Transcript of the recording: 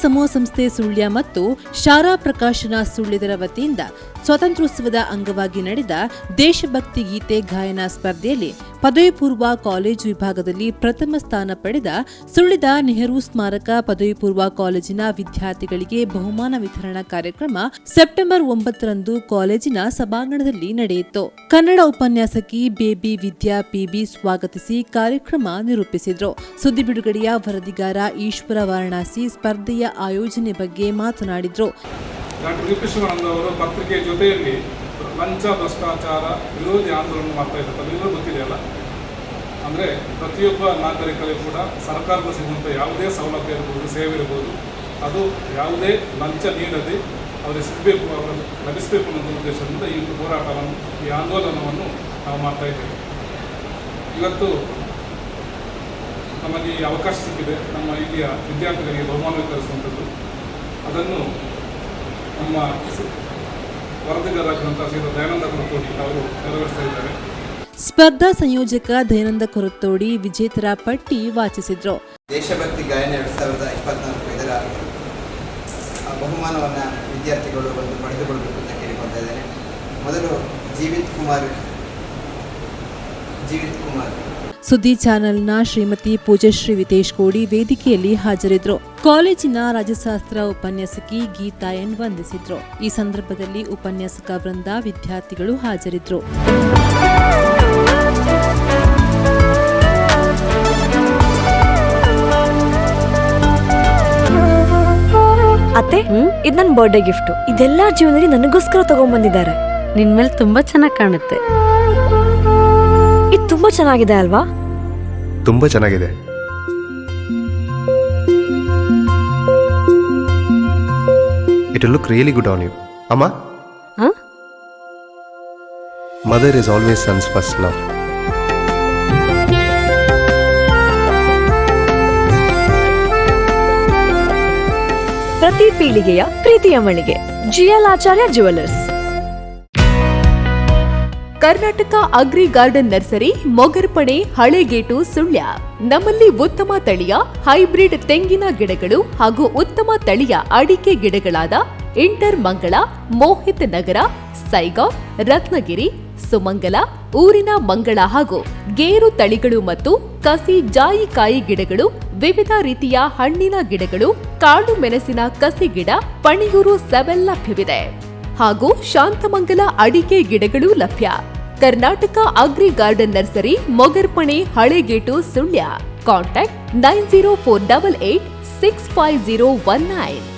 ಸಮೂಹ ಸಂಸ್ಥೆ ಸುಳ್ಯ ಮತ್ತು ಶಾರಾ ಪ್ರಕಾಶನ ಸುಳ್ಯದರ ವತಿಯಿಂದ ಸ್ವಾತಂತ್ರ್ಯೋತ್ಸವದ ಅಂಗವಾಗಿ ನಡೆದ ದೇಶಭಕ್ತಿ ಗೀತೆ ಗಾಯನ ಸ್ಪರ್ಧೆಯಲ್ಲಿ ಪದವಿ ಪೂರ್ವ ಕಾಲೇಜು ವಿಭಾಗದಲ್ಲಿ ಪ್ರಥಮ ಸ್ಥಾನ ಪಡೆದ ಸುಳ್ಯದ ನೆಹರು ಸ್ಮಾರಕ ಪದವಿ ಪೂರ್ವ ಕಾಲೇಜಿನ ವಿದ್ಯಾರ್ಥಿಗಳಿಗೆ ಬಹುಮಾನ ವಿತರಣಾ ಕಾರ್ಯಕ್ರಮ ಸೆಪ್ಟೆಂಬರ್ 9ರಂದು ಕಾಲೇಜಿನ ಸಭಾಂಗಣದಲ್ಲಿ ನಡೆಯಿತು. ಕನ್ನಡ ಉಪನ್ಯಾಸಕಿ ಬೇಬಿ ವಿದ್ಯಾ ಪಿಬಿ ಸ್ವಾಗತಿಸಿ ಕಾರ್ಯಕ್ರಮ ನಿರೂಪಿಸಿದ್ರು. ಸುದ್ದಿ ಬಿಡುಗಡೆಯ ವರದಿಗಾರ ಈಶ್ವರ ವಾರಣಾಸಿ ಸ್ಪರ್ಧೆಯ ಆಯೋಜನೆ ಬಗ್ಗೆ ಮಾತನಾಡಿದ್ರು. ಡಾಕ್ಟರ್ ಅವರು ಪತ್ರಿಕೆ ಜೊತೆಯಲ್ಲಿ ಲಂಚ ಭ್ರಷ್ಟಾಚಾರ ವಿರೋಧಿ ಆಂದೋಲನ ಮಾಡ್ತಾ ಇದ್ದಾರೆ. ಅದೆಲ್ಲರೂ ಗೊತ್ತಿದೆಯಲ್ಲ. ಅಂದರೆ ಪ್ರತಿಯೊಬ್ಬ ನಾಗರಿಕರಿಗೂ ಕೂಡ ಸರ್ಕಾರದ ಸಿಗುವಂಥ ಯಾವುದೇ ಸೌಲಭ್ಯ ಇರ್ಬೋದು, ಸೇವೆ ಇರ್ಬೋದು, ಅದು ಯಾವುದೇ ಲಂಚ ನೀಡದೆ ಅವರಿಗೆ ಸಿಗಬೇಕು, ಅವರನ್ನು ಲಭಿಸಬೇಕು ಅನ್ನೋ ಉದ್ದೇಶದಿಂದ ಈ ಹೋರಾಟವನ್ನು, ಈ ಆಂದೋಲನವನ್ನು ನಾವು ಮಾಡ್ತಾ ಇದ್ದೇವೆ. ಇವತ್ತು ನಮಗೆ ಈ ಅವಕಾಶ ಸಿಕ್ಕಿದೆ ನಮ್ಮ ಇಲ್ಲಿಯ ವಿದ್ಯಾರ್ಥಿಗಳಿಗೆ ಬಹುಮಾನ ವಿತರಿಸುವಂಥದ್ದು. ಅದನ್ನು ನಮ್ಮ ವರದಿಗಾರರಾದಂಥ ಶ್ರೀ ದಯಾನಂದ ಕೊರತೋಡಿ ಅವರು ನೆರವೇರಿಸ್ತಾ ಇದ್ದಾರೆ. ಸ್ಪರ್ಧಾ ಸಂಯೋಜಕ ದಯಾನಂದ ಕೊರತೋಡಿ ವಿಜೇತರ ಪಟ್ಟಿ ವಾಚಿಸಿದ್ರು. ದೇಶಭಕ್ತಿ ಗಾಯನ 2024 ಇದರ ಬಹುಮಾನವನ್ನು ವಿದ್ಯಾರ್ಥಿಗಳು ಪಡೆದುಕೊಳ್ಳಬೇಕು ಅಂತ ಕೇಳಿಕೊಳ್ತಾ ಇದ್ದೇನೆ. ಮೊದಲು ಜೀವಿತ್ ಕುಮಾರ್ ಸುದ್ದಿ ಚಾನೆಲ್ನ ಶ್ರೀಮತಿ ಪೂಜಶ್ರೀ ವಿತೇಶ್ ಕೋಡಿ ವೇದಿಕೆಯಲ್ಲಿ ಹಾಜರಿದ್ದರು. ಕಾಲೇಜಿನ ರಾಜ್ಯಶಾಸ್ತ್ರ ಉಪನ್ಯಾಸಕಿ ಗೀತಾ ಎನ್ ವಂದಿಸಿದ್ರು. ಈ ಸಂದರ್ಭದಲ್ಲಿ ಉಪನ್ಯಾಸಕ ವೃಂದ, ವಿದ್ಯಾರ್ಥಿಗಳು ಹಾಜರಿದ್ದರು. ಅತ್ತೆ, ಇದು ನನ್ನ ಬರ್ಡೇ ಗಿಫ್ಟ್. ಇದೆಲ್ಲ ಜೀವನದಲ್ಲಿ ನನಗೋಸ್ಕರ ತಗೊಂಡ್ಬಂದಿದ್ದಾರೆ. ನಿನ್ ಮೇಲೆ ತುಂಬಾ ಚೆನ್ನಾಗಿ ಕಾಣುತ್ತೆ. ಇದು ತುಂಬಾ ಚೆನ್ನಾಗಿದೆ ಅಲ್ವಾ? ತುಂಬಾ ಚೆನ್ನಾಗಿದೆ. It will look really good on you. Amma? Huh? Mother is always son's first love. ಪ್ರತಿ ಪೀಳಿಗೆಯ ಪ್ರೀತಿಯ ಮಳಿಗೆ GL Acharya jewellers. Karnataka agri garden nursery, Mogarpane, Halegate, Sullia. ನಮ್ಮಲ್ಲಿ ಉತ್ತಮ ತಳಿಯ ಹೈಬ್ರಿಡ್ ತೆಂಗಿನ ಗಿಡಗಳು ಹಾಗೂ ಉತ್ತಮ ತಳಿಯ ಅಡಿಕೆ ಗಿಡಗಳಾದ ಇಂಟರ್ ಮಂಗಳ, ಮೋಹಿತ್ ನಗರ, ಸೈಗಾವ್, ರತ್ನಗಿರಿ, ಸುಮಂಗಲ, ಊರಿನ ಮಂಗಳ ಹಾಗೂ ಗೇರು ತಳಿಗಳು ಮತ್ತು ಕಸಿ ಜಾಯಿಕಾಯಿ ಗಿಡಗಳು, ವಿವಿಧ ರೀತಿಯ ಹಣ್ಣಿನ ಗಿಡಗಳು, ಕಾಳು ಮೆಣಸಿನ ಕಸಿ ಗಿಡ, ಪಣಿಯೂರು 7 ಲಭ್ಯವಿದೆ ಹಾಗೂ ಶಾಂತಮಂಗಲ ಅಡಿಕೆ ಗಿಡಗಳು ಲಭ್ಯ. Karnataka agri garden nursery, Mogarpane, Halegate, Sullia. Contact 9048865019.